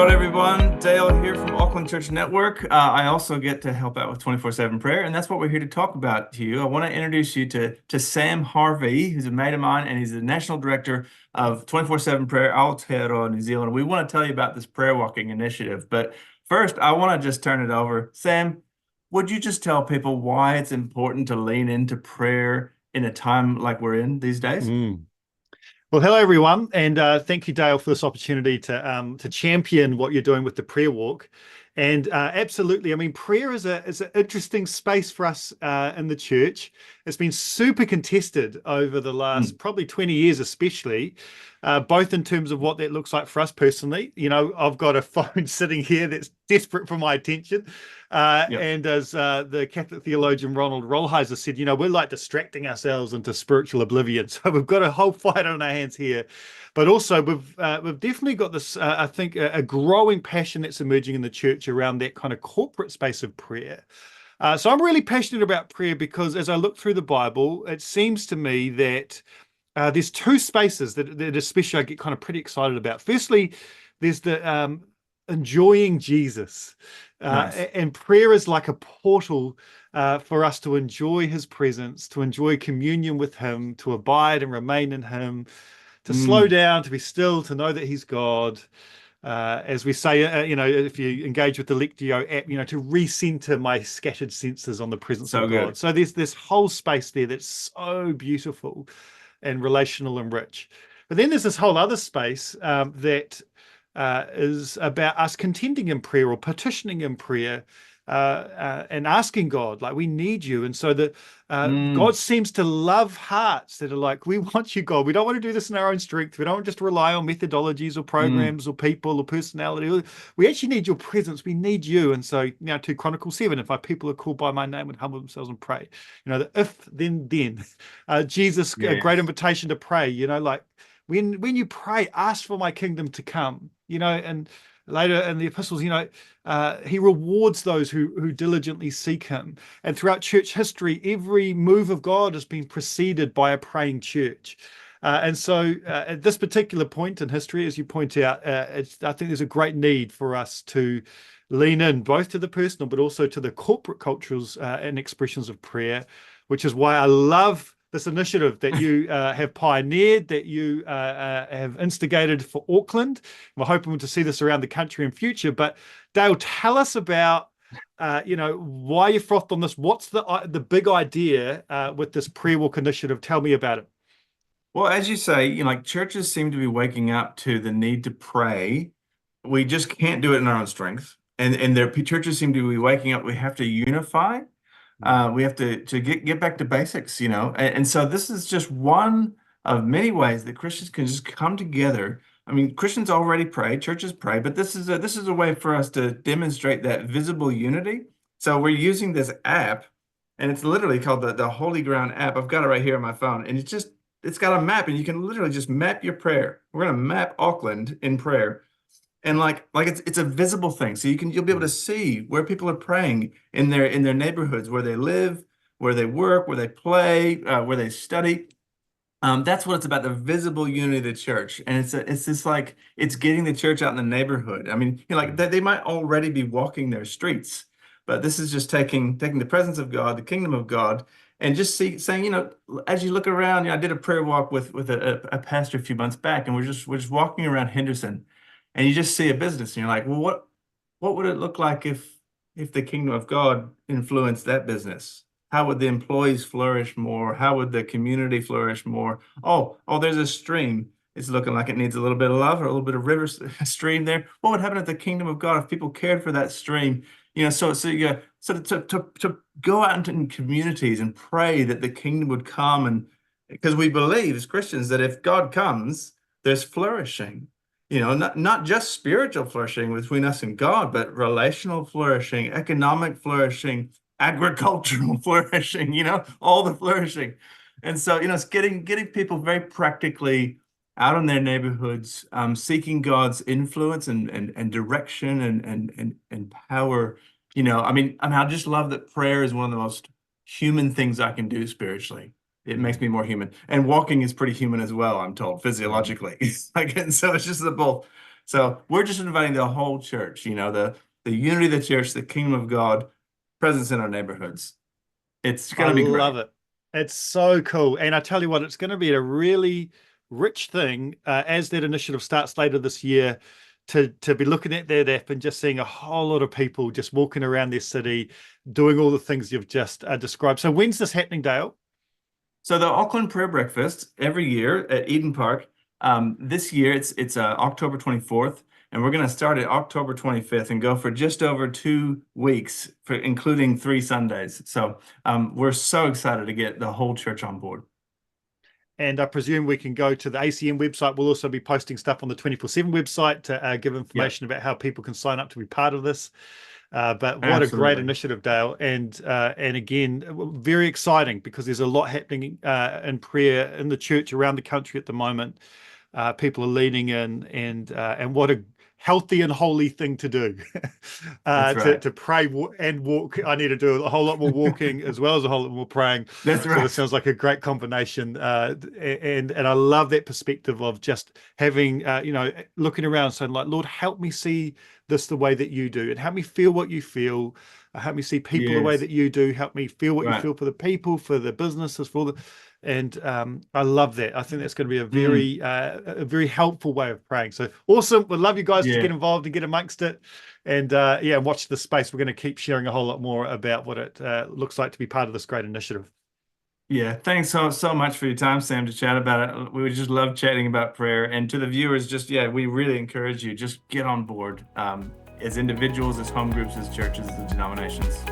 Kia ora, everyone. Dale here from Auckland Church Network. I also get to help out with 24/7 prayer, and that's what we're here to talk about to you. I want to introduce you to Sam Harvey, who's a mate of mine, and he's the National Director of 24/7 Prayer Aotearoa, New Zealand. We want to tell you about this prayer walking initiative, but first, I want to just turn it over. Sam, would you just tell people why it's important to lean into prayer in a time like we're in these days? Well, hello everyone, and thank you, Dale, for this opportunity to champion what you're doing with the prayer walk. And absolutely, I mean, prayer is an interesting space for us in the church. It's been super contested over the last probably 20 years, especially, both in terms of what that looks like for us personally. You know, I've got a phone sitting here that's desperate for my attention. And as the Catholic theologian Ronald Rolheiser said, you know, we're like distracting ourselves into spiritual oblivion. So we've got a whole fight on our hands here. But also we've definitely got this, I think, a growing passion that's emerging in the church around that kind of corporate space of prayer. So I'm really passionate about prayer because as I look through the Bible, it seems to me that there's two spaces that especially I get kind of pretty excited about. Firstly, there's the enjoying Jesus. Nice. And prayer is like a portal for us to enjoy his presence, to enjoy communion with him, to abide and remain in him, to slow down, to be still, to know that he's God. As we say, you know, if you engage with the Lectio app, you know, to recenter my scattered senses on the presence of God. Good. So there's this whole space there that's so beautiful and relational and rich. But then there's this whole other space that is about us contending in prayer or petitioning in prayer and asking God, like, we need you. And so that God seems to love hearts that are like, we want you, God. We don't want to do this in our own strength. We don't just rely on methodologies or programs or people or personality. We actually need your presence. We need you. And so, you know, 2 Chronicles 7, if my people are called by my name and humble themselves and pray, you know, the if, then. Jesus, a great invitation to pray, you know, like, when you pray, ask for my kingdom to come, you know, and later in the epistles, you know, he rewards those who diligently seek him. And throughout church history, every move of God has been preceded by a praying church. And so at this particular point in history, as you point out, I think there's a great need for us to lean in both to the personal, but also to the corporate cultures and expressions of prayer, which is why I love this initiative that you have pioneered, that you have instigated for Auckland. We're hoping to see this around the country in future. But Dale, tell us about, you know, why you frothed on this. What's the big idea with this prayer walk initiative? Tell me about it. Well, as you say, you know, like churches seem to be waking up to the need to pray. We just can't do it in our own strength. And their churches seem to be waking up. We have to unify. We have to get back to basics, you know. And so this is just one of many ways that Christians can just come together. I mean, Christians already pray, churches pray, but this is a way for us to demonstrate that visible unity. So we're using this app, and it's literally called the Holy Ground app. I've got it right here on my phone, and it's got a map, and you can literally just map your prayer. We're gonna map Auckland in prayer. And like it's a visible thing. So you'll be able to see where people are praying in their neighborhoods, where they live, where they work, where they play, where they study. That's what it's about, the visible unity of the church. And it's just like it's getting the church out in the neighborhood. I mean, you know, like they might already be walking their streets, but this is just taking the presence of God, the kingdom of God, and just saying, you know, as you look around, you know, I did a prayer walk with a pastor a few months back, and we're just walking around Henderson. And you just see a business, and you're like, well, what would it look like if the kingdom of God influenced that business? How would the employees flourish more? How would the community flourish more? Oh, there's a stream. It's looking like it needs a little bit of love or a little bit of river stream there. What would happen at the kingdom of God if people cared for that stream? You know, so to go out into communities and pray that the kingdom would come, and because we believe as Christians that if God comes, there's flourishing. You know, not just spiritual flourishing between us and God, but relational flourishing, economic flourishing, agricultural flourishing, you know, all the flourishing. And so, you know, it's getting people very practically out in their neighborhoods, seeking God's influence and direction and power. You know, I mean, I just love that prayer is one of the most human things I can do spiritually. It makes me more human. And walking is pretty human as well, I'm told, physiologically. Like, and so it's just the both. So we're just inviting the whole church, the unity of the church, the kingdom of God, presence in our neighborhoods. It's I going to be great. love it. It's so cool. And I tell you what, it's going to be a really rich thing as that initiative starts later this year to be looking at that app and just seeing a whole lot of people just walking around their city, doing all the things you've just described. So when's this happening, Dale? So the Auckland Prayer Breakfast every year at Eden Park. This year it's October 24th, and we're going to start at October 25th and go for just over 2 weeks, for including 3 Sundays. So we're so excited to get the whole church on board. And I presume we can go to the ACM website. We'll also be posting stuff on the 24/7 website to give information about how people can sign up to be part of this. But what a great Absolutely. initiative, Dale. And again, very exciting because there's a lot happening in prayer in the church around the country at the moment. People are leaning in, and what a healthy and holy thing to do. That's right. To pray and walk. I need to do a whole lot more walking as well as a whole lot more praying. That's So this right. sounds like a great combination. And I love that perspective of just having, looking around saying like, Lord, help me see this the way that you do, and help me feel what you feel. Help me see people the way Yes. that you do. Help me feel what you Right. feel for the people, for the businesses, for the, and I love that. I think that's going to be Mm. a very helpful way of praying. So awesome. We'd love you guys to get Yeah. involved and get amongst it. And watch the space. We're going to keep sharing a whole lot more about what it looks like to be part of this great initiative. Yeah, thanks so much for your time, Sam, to chat about it. We would just love chatting about prayer. And to the viewers, we really encourage you, just get on board as individuals, as home groups, as churches, as denominations.